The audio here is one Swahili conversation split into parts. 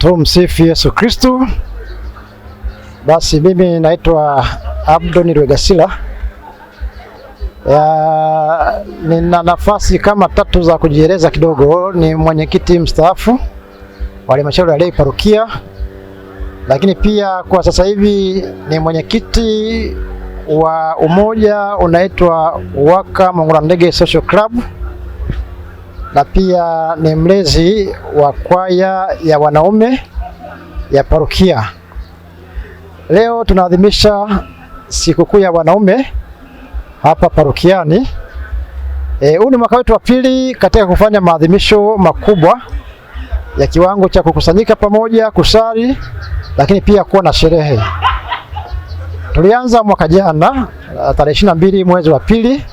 Tumsifu Yesu Kristo. Basi mimi naitwa Abdon Rwegasila. Nina nafasi kama tatu za kujieleza kidogo. Ni mwenyekiti mstaafu wa halmashauri ya Lei Parokia, lakini pia kwa sasa hivi ni mwenyekiti wa umoja unaitwa Uwaka Mang'ula-Ndege Social Club, na pia ni mlezi wa kwaya ya wanaume ya parokia. Leo tunaadhimisha sikukuu ya wanaume hapa parokiani. Huu ni mwaka wetu wa pili katika kufanya maadhimisho makubwa ya kiwango cha kukusanyika pamoja, kusali, lakini pia kuwa na sherehe. Tulianza mwaka jana tarehe 22 mwezi wa pili,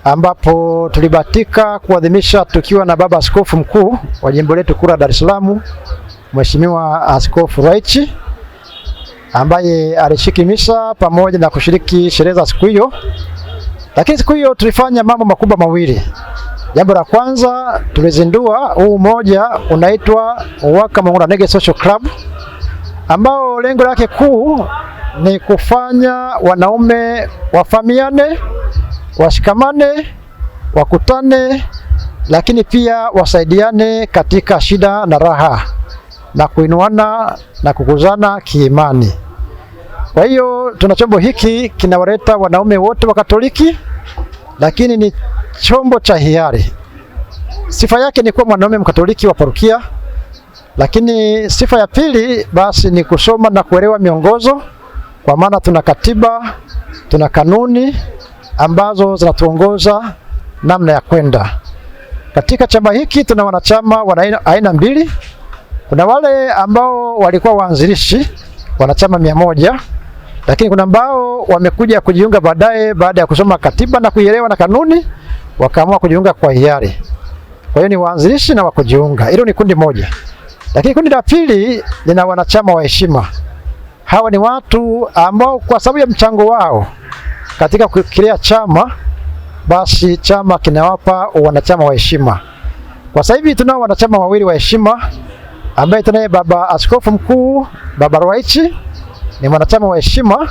ambapo tulibahatika kuadhimisha tukiwa na baba askofu mkuu wa jimbo letu kuu la Dar es Salaam, Mheshimiwa Askofu Rwaichi, ambaye alishiriki misa pamoja na kushiriki sherehe za siku hiyo. Lakini siku hiyo tulifanya mambo makubwa mawili. Jambo la kwanza, tulizindua huu umoja unaitwa Uwaka Mang'ula-Ndege Social Club, ambao lengo lake kuu ni kufanya wanaume wafahamiane, washikamane, wakutane, lakini pia wasaidiane katika shida na raha, na kuinuana na kukuzana kiimani. Kwa hiyo tuna chombo hiki kinawaleta wanaume wote wa Katoliki, lakini ni chombo cha hiari. Sifa yake ni kuwa mwanaume Mkatoliki wa parokia, lakini sifa ya pili basi ni kusoma na kuelewa miongozo, kwa maana tuna katiba, tuna kanuni ambazo zinatuongoza namna ya kwenda. Katika chama hiki tuna wanachama wa aina mbili. Kuna wale ambao walikuwa waanzilishi, wanachama 100, lakini kuna ambao wamekuja kujiunga baadaye baada ya kusoma katiba na kuielewa na kanuni, wakaamua kujiunga kwa hiari. Kwa hiyo ni waanzilishi na wakujiunga. Hilo ni kundi moja. Lakini kundi la pili lina wanachama wa heshima. Hawa ni watu ambao kwa sababu ya mchango wao katika kukilea chama, basi chama kinawapa wanachama wa heshima. Kwa sasa hivi tunao wanachama wawili wa heshima, ambaye tunaye baba askofu mkuu, Baba Rwaichi, ni mwanachama wa heshima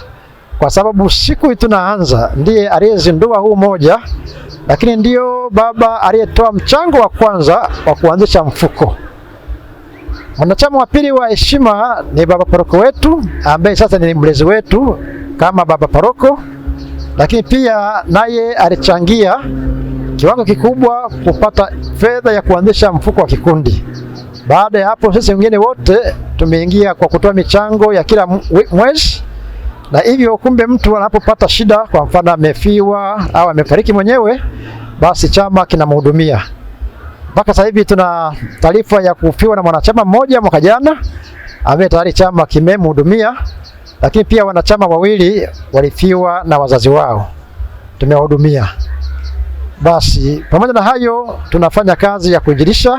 kwa sababu siku tunaanza ndiye aliyezindua huu moja, lakini ndio baba aliyetoa mchango wa kwanza wa kuanzisha mfuko. Mwanachama wa pili wa heshima ni baba paroko wetu, ambaye sasa ni mlezi wetu kama baba paroko, lakini pia naye alichangia kiwango kikubwa kupata fedha ya kuanzisha mfuko wa kikundi. Baada ya hapo sisi wengine wote tumeingia kwa kutoa michango ya kila mwezi, na hivyo kumbe mtu anapopata shida, kwa mfano amefiwa au amefariki mwenyewe, basi chama kinamhudumia. Mpaka sasa hivi tuna taarifa ya kufiwa na mwanachama mmoja mwaka jana, ambaye tayari chama kimemhudumia, lakini pia wanachama wawili walifiwa na wazazi wao, tumewahudumia. Basi pamoja na hayo tunafanya kazi ya kuinjilisha.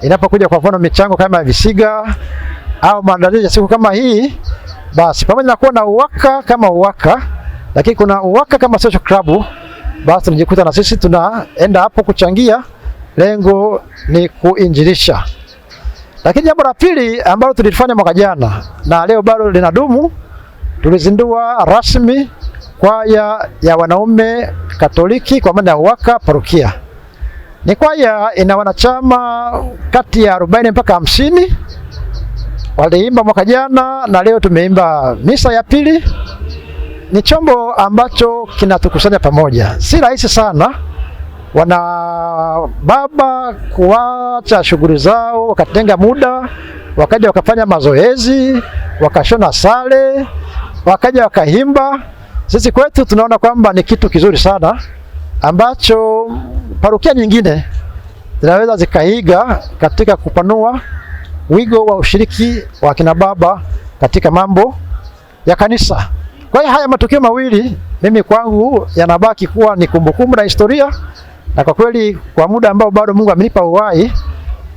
Inapokuja kwa mfano michango kama visiga au maandalizi ya siku kama hii, basi pamoja na kuwa na uwaka kama uwaka, lakini kuna uwaka kama social club, basi tunajikuta na sisi tunaenda hapo kuchangia. Lengo ni kuinjilisha. Lakini jambo la pili ambalo tulifanya mwaka jana na leo bado linadumu, tulizindua rasmi kwaya ya wanaume Katoliki kwa maana ya Uwaka parokia. Ni kwaya ina wanachama kati ya 40 mpaka 50. Waliimba mwaka jana na leo tumeimba misa ya pili. Ni chombo ambacho kinatukusanya pamoja. Si rahisi sana wana baba kuacha shughuli zao, wakatenga muda, wakaja wakafanya mazoezi, wakashona sare, wakaja wakaimba. Sisi kwetu tunaona kwamba ni kitu kizuri sana ambacho parokia nyingine zinaweza zikaiga katika kupanua wigo wa ushiriki wa kina baba katika mambo ya kanisa. Kwa hiyo haya matukio mawili mimi kwangu yanabaki kuwa ni kumbukumbu na historia, na kwa kweli kwa muda ambao bado Mungu amenipa uhai,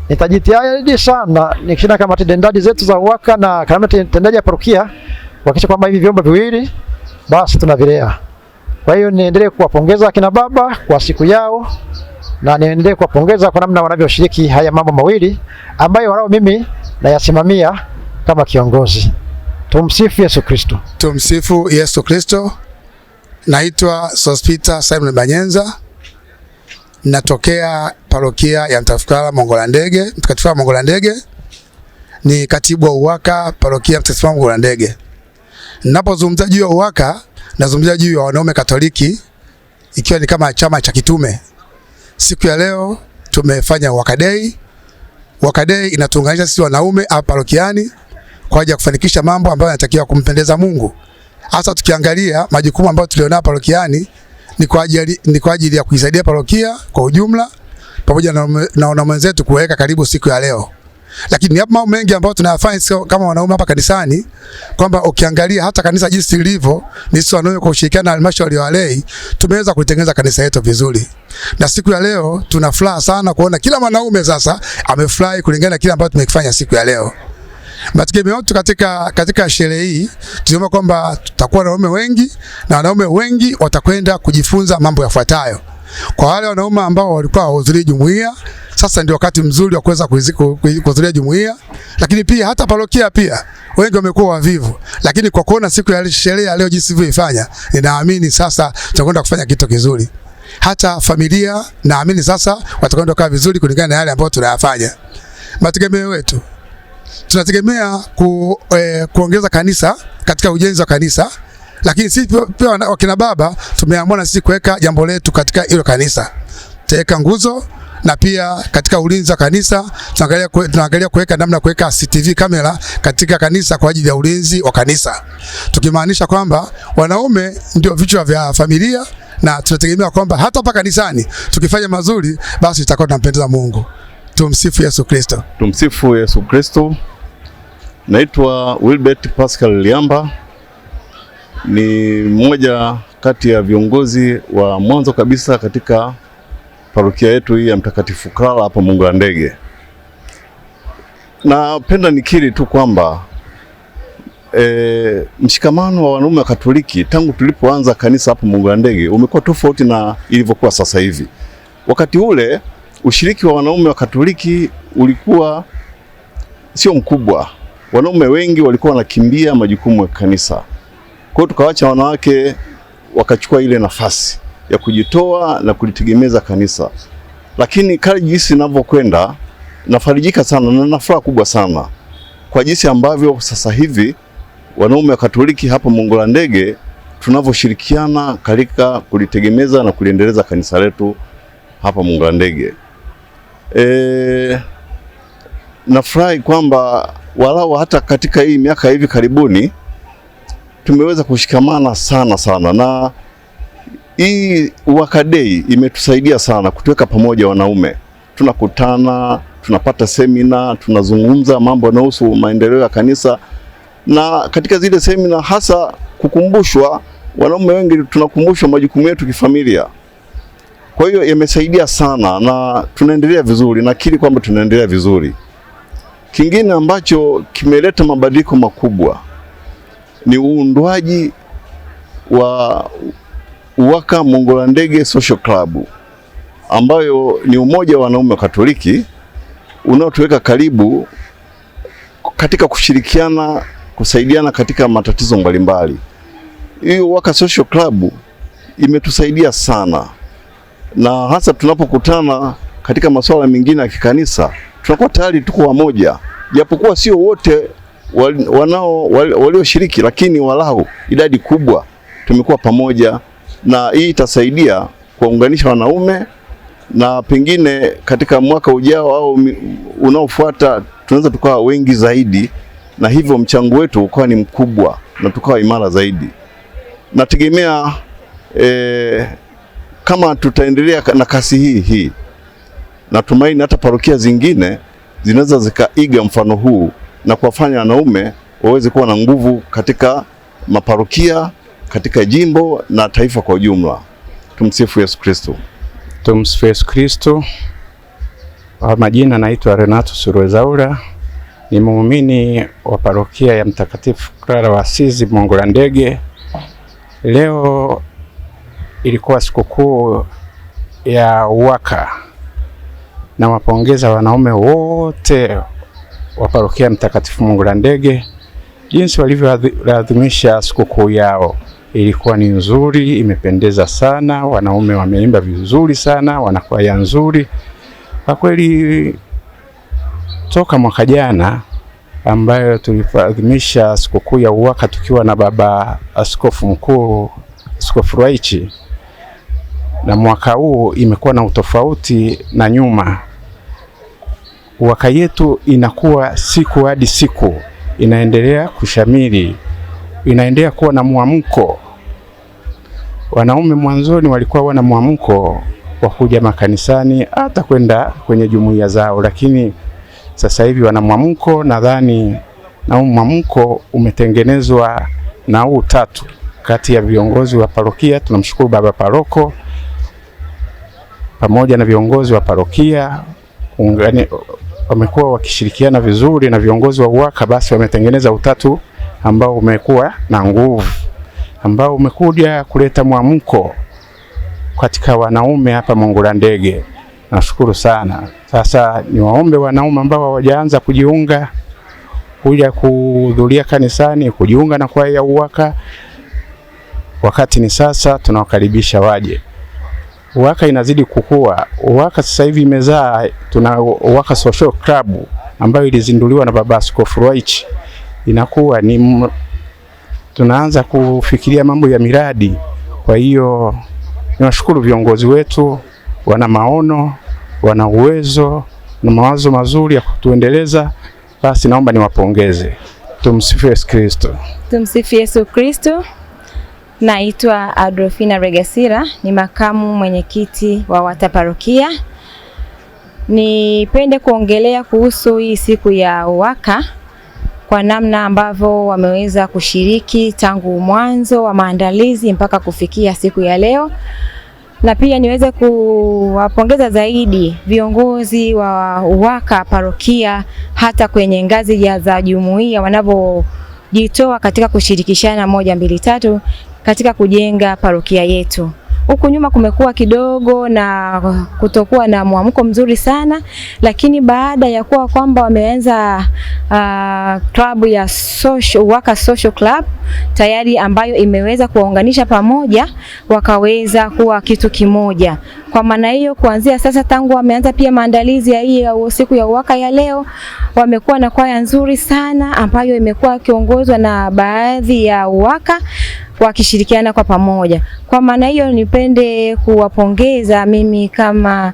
nitajitahidi sana nikishina kama tendaji zetu za Uwaka na kama tendaji ya parokia kuhakikisha kwamba hivi vyombo viwili basi tunavilea. Kwa hiyo niendelee kuwapongeza kina baba kwa siku yao, na niendelee kuwapongeza kwa namna wanavyoshiriki haya mambo mawili ambayo walao mimi na yasimamia kama kiongozi. Tumsifu Yesu Kristo. Tumsifu Yesu Kristo. Naitwa Sospita Simon Banyenza. Natokea parokia ya Mtakatifu Mongolandege. Ni katibu wa UWAKA parokia Mtakatifu Mongolandege. Ninapozungumza juu ya UWAKA, nazungumzia juu ya wanaume Katoliki, ikiwa ni kama chama cha kitume. Siku ya leo tumefanya UWAKA Day. UWAKA Day inatuunganisha sisi wanaume hapa parokiani kwa ajili ya kufanikisha mambo ambayo yanatakiwa kumpendeza Mungu. Hasa tukiangalia majukumu ambayo tulionao parokiani ni kwa ajili ya kuisaidia parokia kwa ujumla pamoja na wanaume wenzetu kuweka karibu siku ya leo. Lakini hapo mambo mengi ambayo tunayafanya kama wanaume hapa kanisani, kwamba ukiangalia hata kanisa jinsi lilivyo, ni sisi wanaume kwa ushirikiano na halmashauri ya walei tumeweza kutengeneza kanisa letu vizuri. Na siku ya leo tuna furaha sana kuona kila mwanaume sasa amefurahi kulingana na kile ambacho tumekifanya siku ya leo. Mategemeo yetu katika sherehe hii tunaomba kwamba tutakuwa na wanaume wengi, na wanaume wengi watakwenda kujifunza mambo yafuatayo. Kwa wale wanaume ambao walikuwa hawahudhurii jumuiya, sasa ndio wakati mzuri wa kuweza kuhudhuria jumuiya. Lakini pia hata parokia pia wengi wamekuwa wavivu, lakini kwa kuona siku ya sherehe leo jinsi ilivyoifanya, ninaamini sasa tutakwenda kufanya kitu kizuri. Hata familia naamini sasa watakwenda kukaa vizuri kulingana na yale ambayo tunayafanya. Mategemeo yetu tunategemea kuongeza kanisa katika ujenzi wa kanisa, lakini sisi pia wakina baba tumeamua na sisi kuweka jambo letu katika hilo kanisa. Tutaweka nguzo, na pia katika ulinzi wa kanisa tunaangalia kuweka namna kuweka CCTV kamera katika kanisa kwa ajili ya ulinzi wa kanisa. Tukimaanisha kwamba wanaume ndio vichwa vya familia, na tunategemea kwamba hata hapa kanisani tukifanya mazuri basi tutakuwa tunampendeza Mungu. Tumsifu Yesu Kristo. Tumsifu Yesu Kristo. Naitwa Wilbert Pascal Liamba. Ni mmoja kati ya viongozi wa mwanzo kabisa katika parokia yetu hii ya Mtakatifu Clara hapa Mongolandege. Napenda nikiri tu kwamba mshikamano wa wanaume wa Katoliki tangu tulipoanza kanisa hapa Mongolandege umekuwa tofauti na ilivyokuwa sasa hivi. Wakati ule ushiriki wa wanaume wa Katoliki ulikuwa sio mkubwa. Wanaume wengi walikuwa wanakimbia majukumu ya kanisa. Kwa hiyo tukawacha wanawake wakachukua ile nafasi ya kujitoa na kulitegemeza kanisa. Lakini kadri jinsi ninavyokwenda nafarijika sana na nina furaha kubwa sana kwa jinsi ambavyo sasa hivi wanaume wa Katoliki hapa Mongolandege tunavyoshirikiana katika kulitegemeza na kuliendeleza kanisa letu hapa Mongolandege. Nafurahi kwamba walau hata katika hii miaka hivi karibuni tumeweza kushikamana sana, na hii UWAKA Day imetusaidia sana kutuweka pamoja wanaume. Tunakutana, tunapata semina, tunazungumza mambo yanayohusu maendeleo ya kanisa, na katika zile semina hasa kukumbushwa, wanaume wengi tunakumbushwa majukumu yetu kifamilia. Kwa hiyo yamesaidia sana na tunaendelea vizuri, nakiri kwamba tunaendelea vizuri. Kingine ambacho kimeleta mabadiliko makubwa ni uundwaji wa UWAKA Mongolandege Social Club, ambayo ni umoja wa wanaume wa Katoliki unaotuweka karibu katika kushirikiana, kusaidiana katika matatizo mbalimbali. Hii UWAKA Social Club imetusaidia sana, na hasa tunapokutana katika masuala mengine ya kikanisa tunakuwa tayari tuko wamoja, japokuwa sio wote walioshiriki, lakini walau idadi kubwa tumekuwa pamoja, na hii itasaidia kuunganisha wanaume, na pengine katika mwaka ujao au unaofuata tunaweza tukawa wengi zaidi, na hivyo mchango wetu ukawa ni mkubwa na tukawa imara zaidi. Nategemea kama tutaendelea na kasi hii, natumaini hata parokia zingine zinaweza zikaiga mfano huu na kuwafanya wanaume waweze kuwa na nguvu katika maparokia, katika jimbo na taifa kwa ujumla. Tumsifu Yesu Kristo. Tumsifu Yesu Kristo. Kwa majina naitwa Renato Suruezaura, ni muumini wa parokia ya Mtakatifu Clara wa Asizi Mongolandege. Leo ilikuwa sikukuu ya UWAKA, na wapongeza wanaume wote wa parokia Mtakatifu Mongolandege jinsi walivyoadhimisha sikukuu yao. Ilikuwa ni nzuri, imependeza sana, wanaume wameimba vizuri sana, wanakwaya nzuri. Kwa kweli toka mwaka jana ambayo tuliadhimisha sikukuu ya UWAKA tukiwa na baba askofu mkuu Askofu Ruwaichi, na mwaka huu imekuwa na utofauti na nyuma. UWAKA yetu inakuwa siku hadi siku inaendelea kushamiri, inaendelea kuwa na mwamko. Wanaume mwanzoni walikuwa wana mwamko wa kuja makanisani hata kwenda kwenye jumuiya zao, lakini sasa hivi wana mwamko. Nadhani na mwamko umetengenezwa na utatu kati ya viongozi wa parokia. Tunamshukuru baba paroko pamoja na viongozi wa parokia wamekuwa wakishirikiana vizuri na viongozi wa UWAKA, basi wametengeneza utatu ambao umekuwa na nguvu, ambao umekuja kuleta mwamko katika wanaume hapa Mongolandege. Nashukuru sana. Sasa niwaombe wanaume ambao hawajaanza kujiunga kuja kuhudhuria kanisani, kujiunga na kwaya ya UWAKA, wakati ni sasa, tunawakaribisha waje. UWAKA inazidi kukua. UWAKA sasa hivi imezaa, tuna UWAKA Social Club ambayo ilizinduliwa na baba Askofu Ruwaichi. Inakuwa ni tunaanza kufikiria mambo ya miradi. Kwa hiyo niwashukuru viongozi wetu, wana maono, wana uwezo na mawazo mazuri ya kutuendeleza. Basi naomba niwapongeze. Tumsifu Yesu Kristo. Tumsifu Yesu Kristo. Naitwa Adolfina Regasira, ni makamu mwenyekiti wa WATA parokia. Nipende kuongelea kuhusu hii siku ya UWAKA kwa namna ambavyo wameweza kushiriki tangu mwanzo wa maandalizi mpaka kufikia siku ya leo. Na pia niweze kuwapongeza zaidi viongozi wa UWAKA parokia, hata kwenye ngazi za jumuiya wanavyojitoa katika kushirikishana 1, 2, 3 katika kujenga parokia yetu. Huku nyuma kumekuwa kidogo na kutokuwa na mwamko mzuri sana, lakini baada ya kuwa kwamba wameanza klabu ya UWAKA Social Club tayari ambayo imeweza kuwaunganisha pamoja, wakaweza kuwa kitu kimoja. Kwa maana hiyo, kuanzia sasa tangu wameanza pia maandalizi ya hii siku ya UWAKA ya leo, wamekuwa na kwaya nzuri sana ambayo imekuwa kiongozwa na baadhi ya UWAKA wakishirikiana kwa pamoja. Kwa maana hiyo, nipende kuwapongeza mimi kama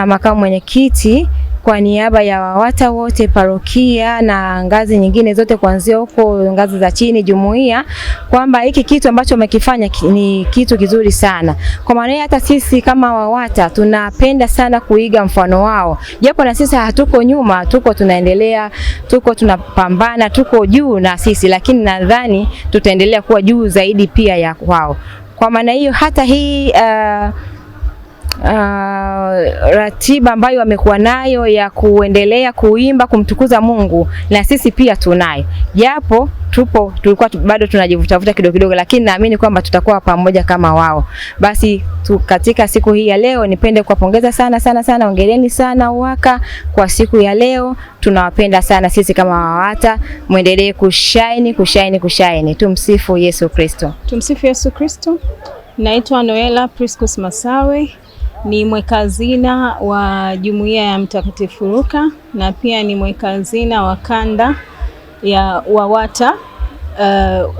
makamu mwenyekiti kwa niaba ya WATA wote parokia na ngazi nyingine zote kuanzia huko ngazi za chini jumuiya, kwamba hiki kitu ambacho wamekifanya ni kitu kizuri sana. Kwa maana hata sisi kama WATA tunapenda sana kuiga mfano wao. Japo na sisi hatuko nyuma, tuko tunaendelea, tuko tunapambana, tuko juu na sisi, lakini nadhani tutaendelea kuwa juu zaidi pia ya wao. Kwa maana hiyo, hata hii ratiba ambayo wamekuwa nayo ya kuendelea kuimba kumtukuza Mungu, na sisi pia tunayo. Japo tulikuwa bado tunajivutavuta kidogo, lakini naamini kwamba tutakuwa pamoja kama wao. Basi katika siku hii ya leo nipende kuwapongeza sana. Hongereni sana UWAKA kwa siku ya leo. Tunawapenda sana sisi kama WATA. Muendelee kushine. Tumsifu Yesu Kristo. Tumsifu Yesu Kristo. Naitwa Noela Priscus Masawe, ni mweka hazina wa jumuiya ya Mtakatifu Luka na pia ni mweka hazina wa kanda ya WATA,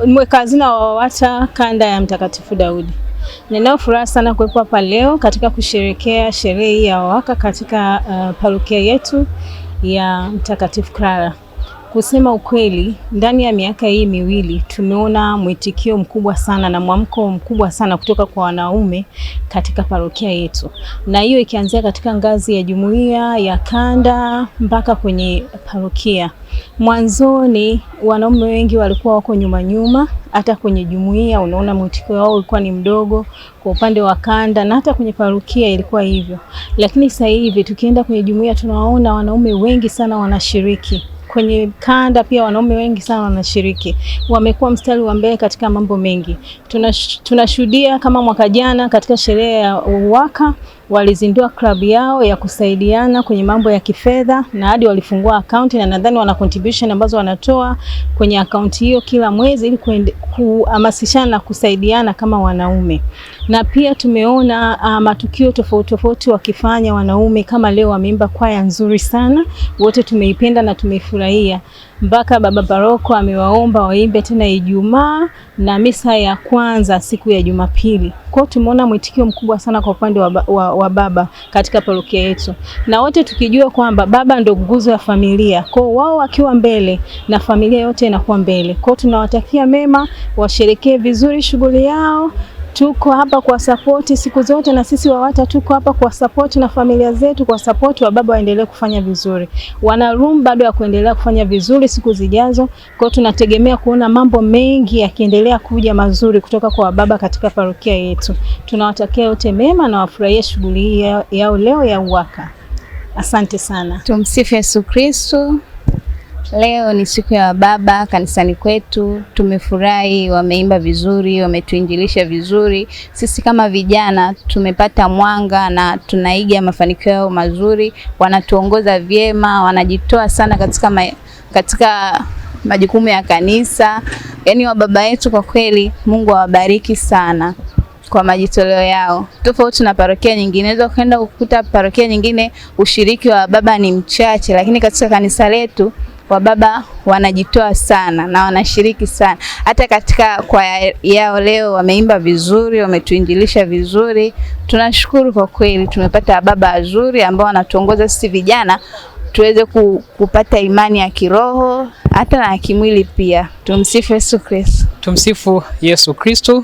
mweka hazina wa WATA kanda ya Mtakatifu Daudi. Ninao furaha sana kuwepo hapa leo katika kusherehekea sherehe ya UWAKA katika parokia yetu ya Mtakatifu Clara. Kusema ukweli, ndani ya miaka hii miwili tumeona mwitikio mkubwa sana na mwamko mkubwa sana kutoka kwa wanaume katika parokia yetu. Na hiyo ikianzia katika ngazi ya jumuiya, ya kanda, mpaka kwenye parokia. Mwanzoni wanaume wengi walikuwa wako nyuma, hata kwenye jumuiya unaona mwitikio wao ulikuwa ni mdogo, kwa upande wa kanda na hata kwenye parokia ilikuwa hivyo. Lakini sasa hivi tukienda kwenye jumuiya tunawaona wanaume wengi sana wanashiriki. Kwenye kanda pia wanaume wengi sana wanashiriki. Wamekuwa mstari wa mbele katika mambo mengi. Tunashuhudia kama mwaka jana katika sherehe ya UWAKA walizindua klabu yao ya kusaidiana kwenye mambo ya kifedha, na hadi walifungua akaunti, na nadhani wana contribution ambazo wanatoa kwenye akaunti hiyo kila mwezi ili kuhamasishana na kusaidiana kama wanaume. Na pia tumeona matukio tofauti tofauti wakifanya wanaume, kama leo wameimba kwaya nzuri sana, wote tumeipenda na tumeifurahia. Mpaka baba paroko amewaomba waimbe tena Ijumaa na misa ya kwanza siku ya Jumapili. Kwa tumeona mwitikio mkubwa sana kwa upande wa baba katika parokia yetu, na wote tukijua kwamba baba ndio nguzo ya familia. Kwa wao wakiwa mbele na familia yote inakuwa mbele. Kwa tunawatakia mema, washerekee vizuri shughuli yao. Tuko hapa kwa support siku zote, na sisi WAWATA tuko hapa kwa support na familia zetu, kwa support wa baba waendelee kufanya vizuri. Wana room bado ya kuendelea kufanya vizuri siku zijazo. Kwa tunategemea kuona mambo mengi yakiendelea kuja mazuri kutoka kwa baba katika parokia yetu. Tunawatakia yote mema na wafurahie shughuli yao leo ya UWAKA. Asante sana. Tumsifu Yesu Kristo. Leo ni siku ya baba kanisani kwetu. Tumefurahi, wameimba vizuri, wametuinjilisha vizuri. Sisi kama vijana tumepata mwanga na tunaiga mafanikio yao mazuri. Wanatuongoza vyema, wanajitoa sana katika majukumu ya kanisa. Yaani wa baba yetu kwa kweli, Mungu awabariki sana kwa majitoleo yao. Tofauti na parokia nyingine, unaweza kwenda kukuta parokia nyingine ushiriki wa baba ni mchache, lakini katika kanisa letu wa baba wanajitoa sana na wanashiriki sana. Hata katika kwaya yao leo wameimba vizuri, wametuinjilisha vizuri. Tunashukuru kwa kweli, tumepata baba wazuri ambao wanatuongoza sisi vijana tuweze kupata imani ya kiroho hata na kimwili pia. Tumsifu Yesu Kristo. Tumsifu Yesu Kristo.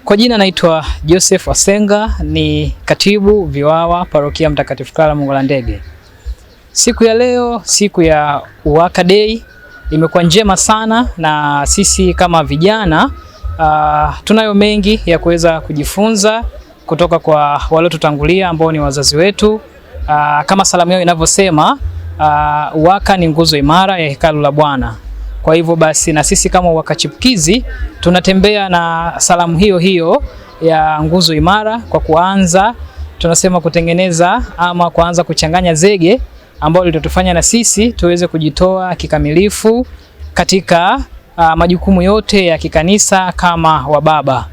Kwa jina naitwa Joseph Asenga, ni katibu VIWAWA parokia Mtakatifu Clara Mongolandege. Siku ya leo, siku ya UWAKA Day, imekuwa njema sana, na sisi kama vijana tunayo mengi ya kuweza kujifunza kutoka kwa waliotutangulia ambao ni wazazi wetu. Kama salamu yao inavyosema, UWAKA ni nguzo imara ya hekalu la Bwana. Kwa hivyo basi na sisi kama UWAKA chipukizi tunatembea na salamu hiyo hiyo ya nguzo imara, kwa kuanza tunasema kutengeneza ama kuanza kuchanganya zege ambao litatufanya na sisi tuweze kujitoa kikamilifu katika majukumu yote ya kikanisa kama wababa.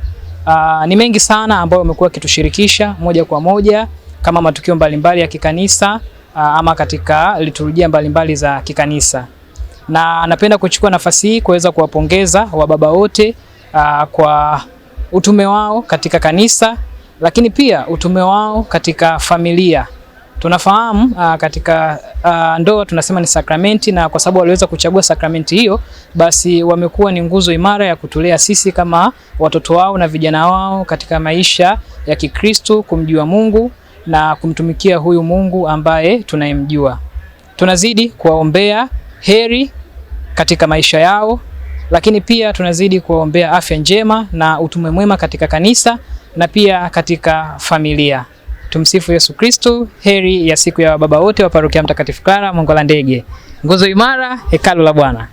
Ni mengi sana ambayo wamekuwa kitushirikisha moja kwa moja kama matukio mbalimbali ya kikanisa ama katika liturujia mbalimbali za kikanisa. Na napenda kuchukua nafasi hii kuweza kuwapongeza wababa wote kwa utume wao katika kanisa, lakini pia utume wao katika familia. Tunafahamu katika ndoa tunasema ni sakramenti, na kwa sababu waliweza kuchagua sakramenti hiyo, basi wamekuwa ni nguzo imara ya kutulea sisi kama watoto wao na vijana wao katika maisha ya Kikristo, kumjua Mungu na kumtumikia huyu Mungu ambaye tunayemjua. Tunazidi kuwaombea heri katika maisha yao, lakini pia tunazidi kuwaombea afya njema na utume mwema katika kanisa na pia katika familia. Tumsifu Yesu Kristo. Heri ya siku ya baba wote wa parokia Mtakatifu Clara Mongolandege. Nguzo imara, hekalu la Bwana.